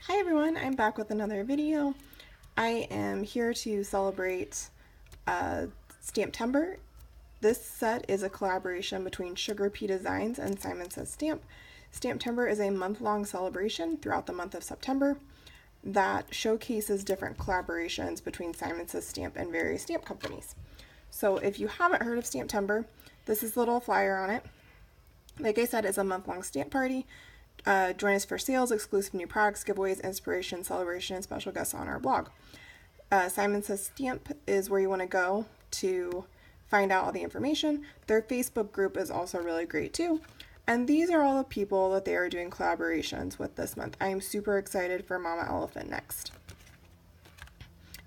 Hi everyone, I'm back with another video. I am here to celebrate Stamptember. This set is a collaboration between Sugar Pea Designs and Simon Says Stamp. Stamptember is a month-long celebration throughout the month of September that showcases different collaborations between Simon Says Stamp and various stamp companies. So if you haven't heard of Stamptember, this is a little flyer on it. Like I said, it's a month-long stamp party. Join us for sales, exclusive new products, giveaways, inspiration, celebration, and special guests on our blog. Simon Says Stamp is where you want to go to find out all the information. Their Facebook group is also really great too. And these are all the people that they are doing collaborations with this month. I am super excited for Mama Elephant next.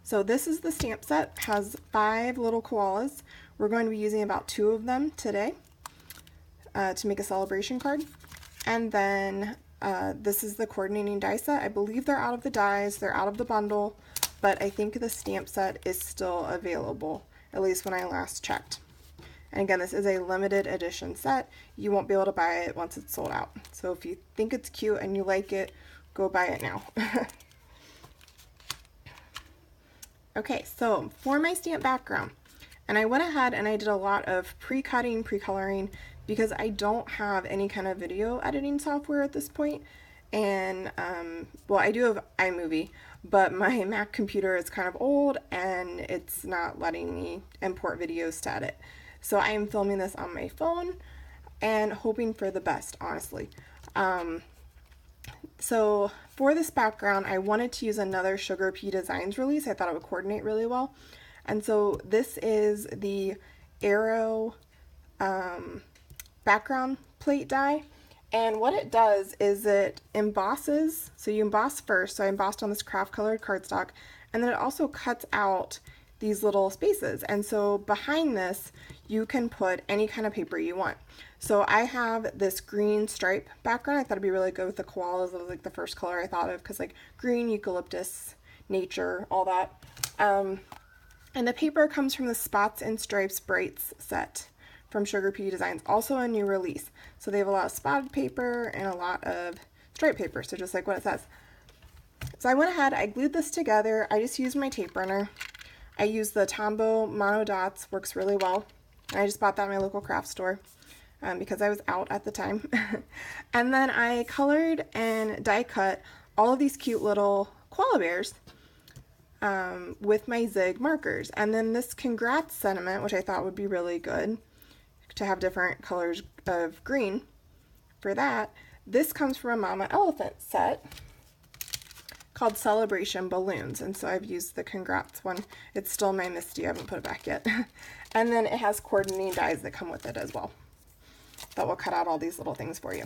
So this is the stamp set. It has 5 little koalas. We're going to be using about 2 of them today to make a celebration card. And then this is the coordinating die set. I believe they're out of the dies, they're out of the bundle, but I think the stamp set is still available, at least when I last checked. And again, this is a limited edition set. You won't be able to buy it once it's sold out. So if you think it's cute and you like it, go buy it now. Okay, so for my stamp background, and I went ahead and I did a lot of pre-cutting, pre-coloring, because I don't have any kind of video editing software at this point. And, well, I do have iMovie, but my Mac computer is kind of old and it's not letting me import videos to edit. So I am filming this on my phone and hoping for the best, honestly. So for this background, I wanted to use another Sugar Pea Designs release. I thought it would coordinate really well. And so this is the Arrow background plate die, and what it does is it embosses. So you emboss first, so I embossed on this Kraft colored cardstock, and then it also cuts out these little spaces, and so behind this you can put any kind of paper you want. So I have this green stripe background. I thought it'd be really good with the koalas. It was like the first color I thought of, because like green, eucalyptus, nature, all that. And the paper comes from the Spots and Stripes Brights set from Sugar Pea Designs, also a new release. So they have a lot of spotted paper and a lot of striped paper, so just like what it says. So I went ahead, I glued this together. I just used my tape runner. I used the Tombow Mono Dots, works really well. I just bought that in my local craft store because I was out at the time. And then I colored and die cut all of these cute little koala bears with my Zig markers. And then this Congrats sentiment, which I thought would be really good to have different colors of green for that. This comes from a Mama Elephant set called Celebration Balloons, and so I've used the Congrats one. It's still my Misty, I haven't put it back yet. And then it has coordinating dies that come with it as well that will cut out all these little things for you.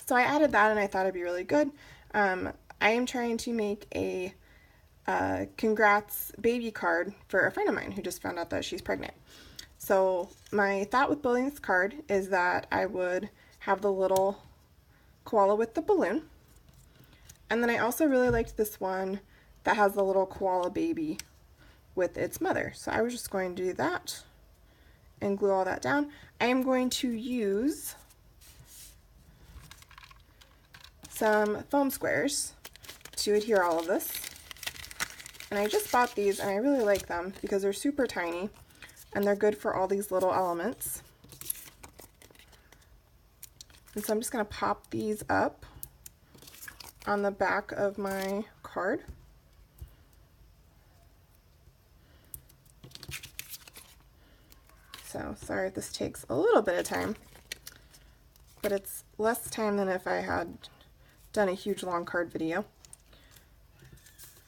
So I added that and I thought it'd be really good. I am trying to make a Congrats baby card for a friend of mine who just found out that she's pregnant. So my thought with building this card is that I would have the little koala with the balloon. And then I also really liked this one that has the little koala baby with its mother. So I was just going to do that and glue all that down. I am going to use some foam squares to adhere all of this. And I just bought these and I really like them because they're super tiny. And they're good for all these little elements. And so I'm just going to pop these up on the back of my card. So sorry if this takes a little bit of time, but it's less time than if I had done a huge long card video.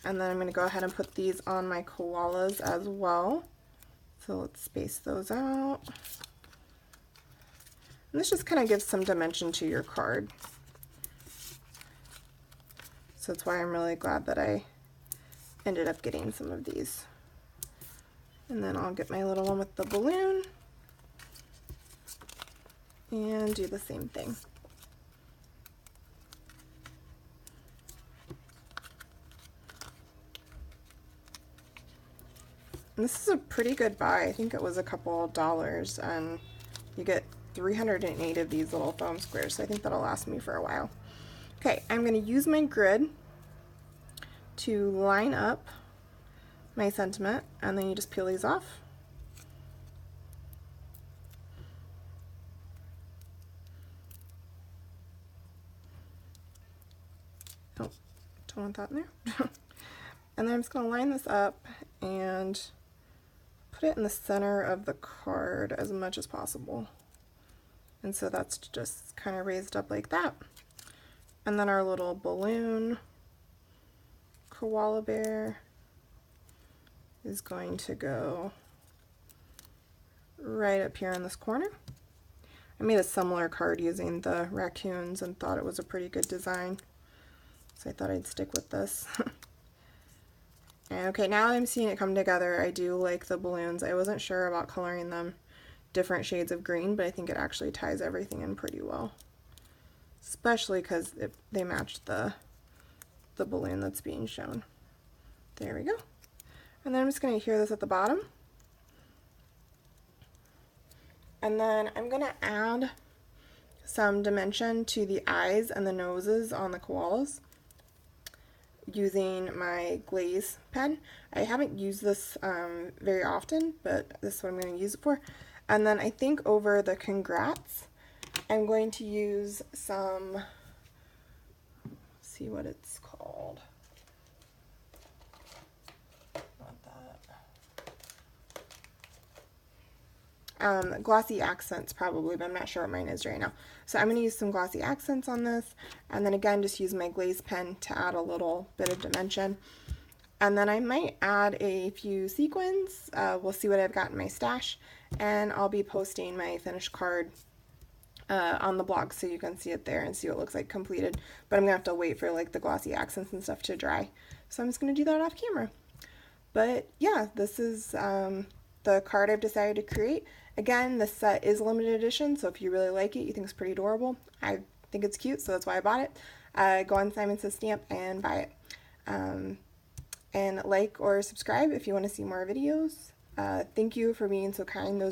And then I'm going to go ahead and put these on my koalas as well. So let's space those out. And this just kind of gives some dimension to your card. So that's why I'm really glad that I ended up getting some of these. And then I'll get my little one with the balloon and do the same thing. And this is a pretty good buy. I think it was a couple dollars, and you get 308 of these little foam squares, so I think that'll last me for a while. Okay, I'm going to use my grid to line up my sentiment, and then you just peel these off. Oh, don't want that in there. And then I'm just going to line this up and put it in the center of the card as much as possible. And so that's just kind of raised up like that. And then our little balloon koala bear is going to go right up here in this corner. I made a similar card using the raccoons and thought it was a pretty good design, so I thought I'd stick with this. And okay, now that I'm seeing it come together, I do like the balloons. I wasn't sure about coloring them different shades of green, but I think it actually ties everything in pretty well, especially because they matched the balloon that's being shown. There we go. And then I'm just going to adhere this at the bottom. And then I'm going to add some dimension to the eyes and the noses on the koalas using my glaze pen. I haven't used this very often, but this is what I'm going to use it for. And then I think over the congrats, I'm going to use some, let's see what it's called. Glossy Accents probably, but I'm not sure what mine is right now. So I'm going to use some Glossy Accents on this, and then again just use my glaze pen to add a little bit of dimension. And then I might add a few sequins. We'll see what I've got in my stash, and I'll be posting my finished card on the blog so you can see it there and see what it looks like completed. But I'm going to have to wait for like the Glossy Accents and stuff to dry. So I'm just going to do that off camera. But yeah, this is the card I've decided to create. Again, this set is limited edition, so if you really like it, you think it's pretty adorable, I think it's cute, so that's why I bought it. Go on Simon Says Stamp and buy it. And like or subscribe if you want to see more videos. Thank you for being so kind, those